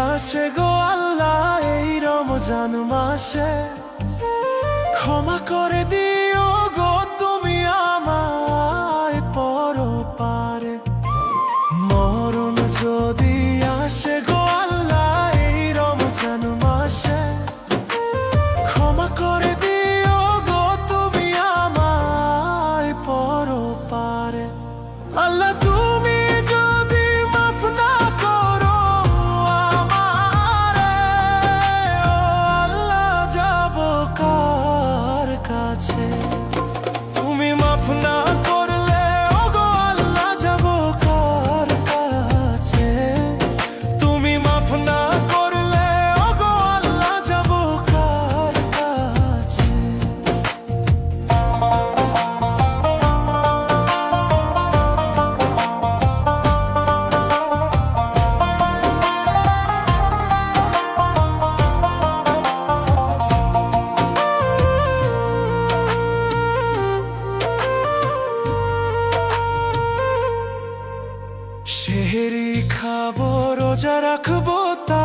আসে গো আল্লাহ এই রমজান মাসে, ক্ষমা করে দিও গো তুমি আমায় পরপারে। মরণ যদি আসে গো আল্লাহ এই রমজান মাসে, ক্ষমা করে দিও গো তুমি আমায় পরপারে। আল্লাহ তুমি যদি মাফ না করো আমারে, ও আল্লাহ যাব কার কাছে? তুমি মাফ না করলে ও গো আল্লাহ যাব কার কাছে? তুমি মাফ না করলে ও গো আল্লাহ যাব কার কাছে? সেহরি খাবো রোজা রাখবো তা